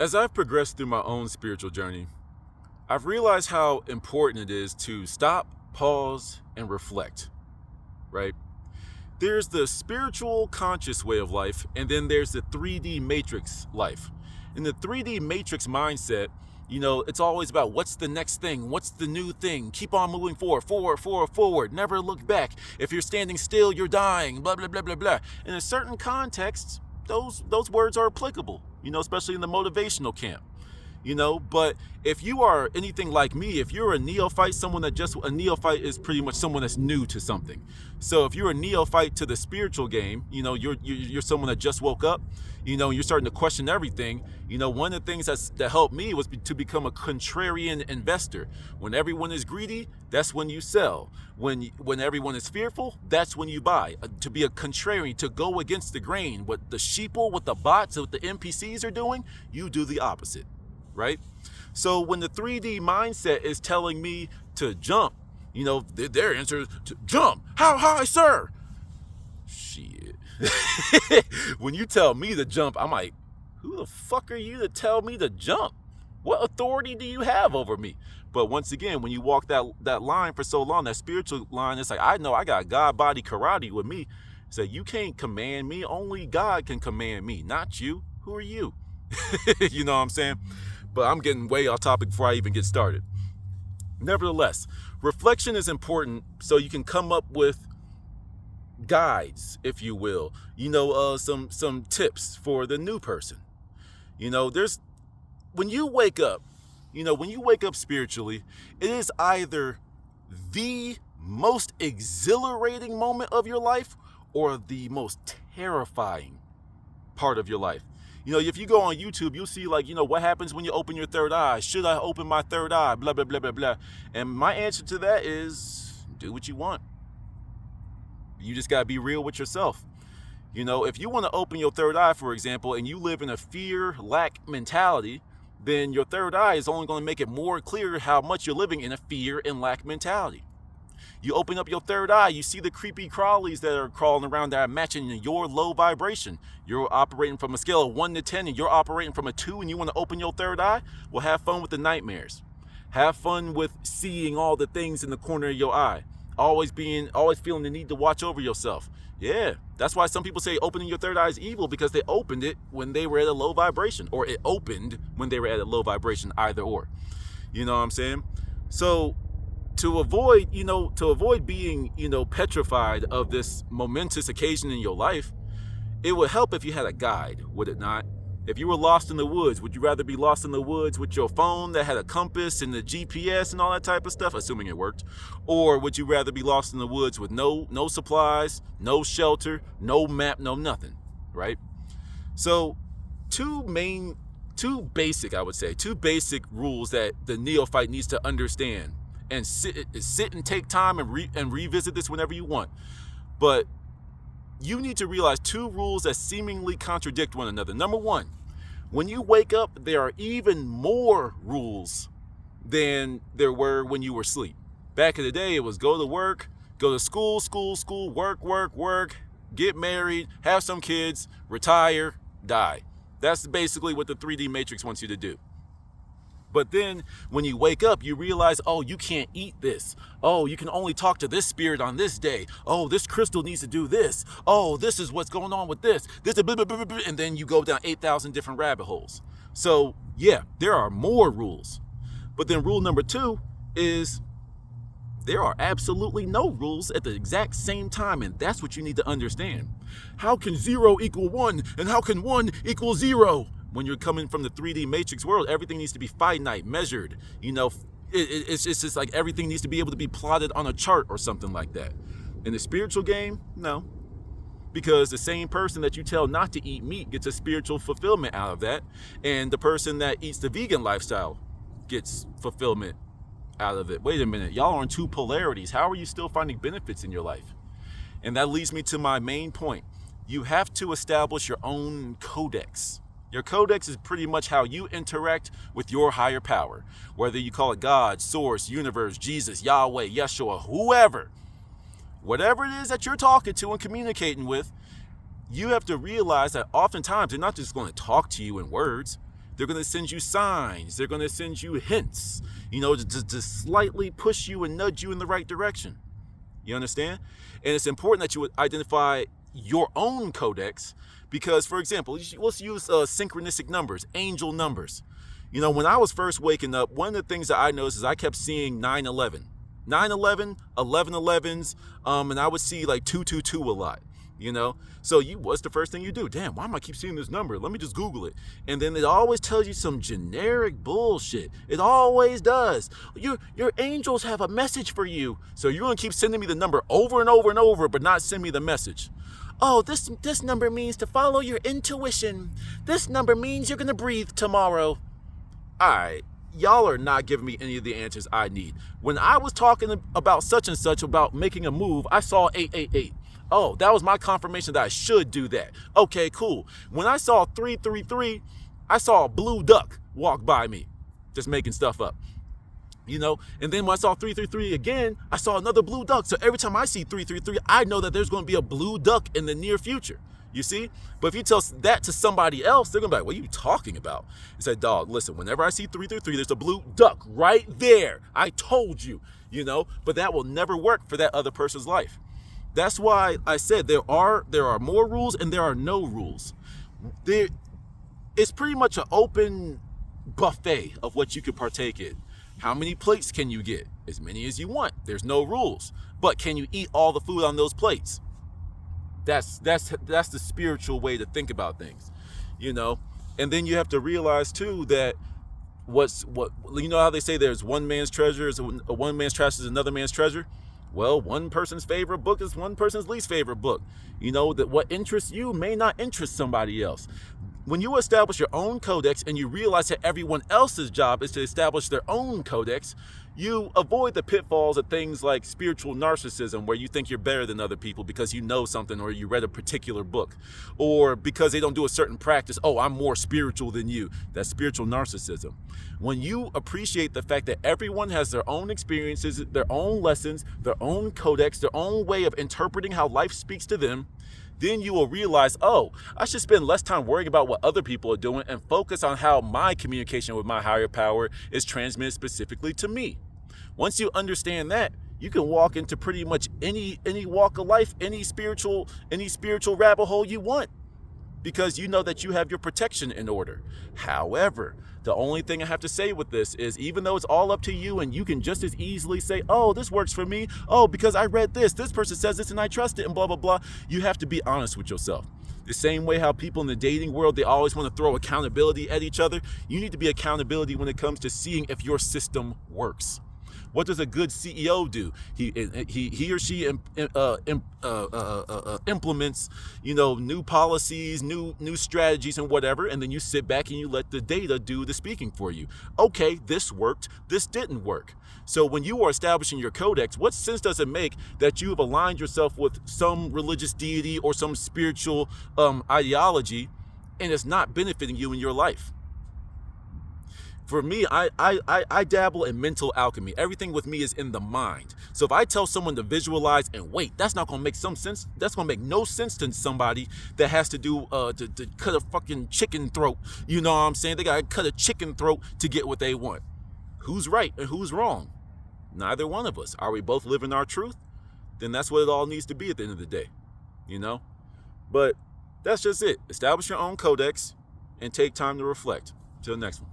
As I've progressed through my own spiritual journey, I've realized how important it is to stop, pause, and reflect, right? There's the spiritual conscious way of life, and then there's the 3D matrix life. In the 3D matrix mindset, it's always about what's the next thing, what's the new thing, keep on moving forward, forward, never look back. If you're standing still, you're dying, blah, blah, blah, blah, blah. In a certain contexts, those words are applicable, especially in the motivational camp. But if you are anything like me, if you're a neophyte, a neophyte is pretty much someone that's new to something. So if you're a neophyte to the spiritual game, you're someone that just woke up, you're starting to question everything. One of the things that helped me was to become a contrarian investor. When everyone is greedy, that's when you sell. When everyone is fearful, that's when you buy. To be a contrarian, to go against the grain, what the sheeple, what the bots, what the NPCs are doing, you do the opposite. Right? So when the 3D mindset is telling me to jump, their answer is to jump. How high, sir? Shit. When you tell me to jump, I'm like, who the fuck are you to tell me to jump? What authority do you have over me? But once again, when you walk that line for so long, that spiritual line, it's like, I know I got God body karate with me. So you can't command me. Only God can command me, not you. Who are you? You know what I'm saying? But I'm getting way off topic before I even get started. Nevertheless, reflection is important so you can come up with guides, if you will. Some tips for the new person. There's when you wake up spiritually, it is either the most exhilarating moment of your life or the most terrifying part of your life. If you go on YouTube, you'll see what happens when you open your third eye. Should I open my third eye? Blah, blah, blah, blah, blah. And my answer to that is do what you want. You just got to be real with yourself. If you want to open your third eye, for example, and you live in a fear, lack mentality, then your third eye is only going to make it more clear how much you're living in a fear and lack mentality. You open up your third eye, you see the creepy crawlies that are crawling around that are matching your low vibration. You're operating from a scale of 1 to 10 and you're operating from a 2 and you want to open your third eye? Well, have fun with the nightmares. Have fun with seeing all the things in the corner of your eye. Always feeling the need to watch over yourself. Yeah, that's why some people say opening your third eye is evil, because they opened it when they were at a low vibration, or it opened when they were at a low vibration, either or. You know what I'm saying? So to avoid being, petrified of this momentous occasion in your life, it would help if you had a guide, would it not? If you were lost in the woods, would you rather be lost in the woods with your phone that had a compass and the GPS and all that type of stuff, assuming it worked? Or would you rather be lost in the woods with no supplies, no shelter, no map, no nothing, right? So two basic rules that the neophyte needs to understand, and sit and take time and revisit this whenever you want. But you need to realize two rules that seemingly contradict one another. Number one, when you wake up, there are even more rules than there were when you were asleep. Back in the day, it was go to work, go to school, work, get married, have some kids, retire, die. That's basically what the 3D Matrix wants you to do. But then when you wake up, you realize, oh, you can't eat this. Oh, you can only talk to this spirit on this day. Oh, this crystal needs to do this. Oh, this is what's going on with this. This is blah, blah, blah, blah, and then you go down 8,000 different rabbit holes. So yeah, there are more rules. But then rule number 2 is there are absolutely no rules at the exact same time, and that's what you need to understand. How can 0 equal 1, and how can 1 equal 0? When you're coming from the 3D matrix world, everything needs to be finite, measured. It's just like everything needs to be able to be plotted on a chart or something like that. In the spiritual game, no. Because the same person that you tell not to eat meat gets a spiritual fulfillment out of that. And the person that eats the vegan lifestyle gets fulfillment out of it. Wait a minute, y'all are in two polarities. How are you still finding benefits in your life? And that leads me to my main point. You have to establish your own codex. Your codex is pretty much how you interact with your higher power. Whether you call it God, Source, Universe, Jesus, Yahweh, Yeshua, whoever. Whatever it is that you're talking to and communicating with, you have to realize that oftentimes they're not just going to talk to you in words. They're going to send you signs. They're going to send you hints, to slightly push you and nudge you in the right direction. You understand? And it's important that you identify your own codex because, for example, let's use synchronistic numbers, angel numbers. When I was first waking up, one of the things that I noticed is I kept seeing 911, 911, 1111s, and I would see like 222 a lot. So what's the first thing you do? Damn, why am I keep seeing this number? Let me just Google it. And then it always tells you some generic bullshit. It always does. Your angels have a message for you. So you're going to keep sending me the number over and over and over, but not send me the message. Oh, this number means to follow your intuition. This number means you're going to breathe tomorrow. All right. Y'all are not giving me any of the answers I need. When I was talking about such and such, about making a move, I saw 888. Oh, that was my confirmation that I should do that. Okay, cool. When I saw 333, I saw a blue duck walk by me, just making stuff up. And then when I saw 333 again, I saw another blue duck. So every time I see 333, I know that there's going to be a blue duck in the near future. You see? But if you tell that to somebody else, they're going to be like, what are you talking about? I said, dog, listen, whenever I see 333, there's a blue duck right there. I told you, but that will never work for that other person's life. That's why I said there are more rules and there are no rules. It's pretty much an open buffet of what you could partake in. How many plates can you get? As many as you want. There's no rules. But can you eat all the food on those plates? That's the spiritual way to think about things, And then you have to realize too that how they say there's one man's treasure one man's trash is another man's treasure. Well, one person's favorite book is one person's least favorite book. That what interests you may not interest somebody else. When you establish your own codex and you realize that everyone else's job is to establish their own codex, you avoid the pitfalls of things like spiritual narcissism, where you think you're better than other people because you know something or you read a particular book, or because they don't do a certain practice. Oh, I'm more spiritual than you. That's spiritual narcissism. When you appreciate the fact that everyone has their own experiences, their own lessons, their own codex, their own way of interpreting how life speaks to them, then you will realize, oh, I should spend less time worrying about what other people are doing and focus on how my communication with my higher power is transmitted specifically to me. Once you understand that, you can walk into pretty much any walk of life, any spiritual rabbit hole you want, because you know that you have your protection in order. However, the only thing I have to say with this is, even though it's all up to you and you can just as easily say, oh, this works for me. Oh, because I read this person says this and I trust it and blah, blah, blah. You have to be honest with yourself. The same way how people in the dating world, they always want to throw accountability at each other. You need to be accountability when it comes to seeing if your system works. What does a good CEO do? He or she implements, new policies, new strategies and whatever, and then you sit back and you let the data do the speaking for you. Okay, this worked, this didn't work. So when you are establishing your codex, what sense does it make that you have aligned yourself with some religious deity or some spiritual ideology, and it's not benefiting you in your life? For me, I dabble in mental alchemy. Everything with me is in the mind. So if I tell someone to visualize and wait, that's not going to make some sense. That's going to make no sense to somebody that has to do to cut a fucking chicken throat. You know what I'm saying? They got to cut a chicken throat to get what they want. Who's right and who's wrong? Neither one of us. Are we both living our truth? Then that's what it all needs to be at the end of the day. But that's just it. Establish your own codex and take time to reflect. Till the next one.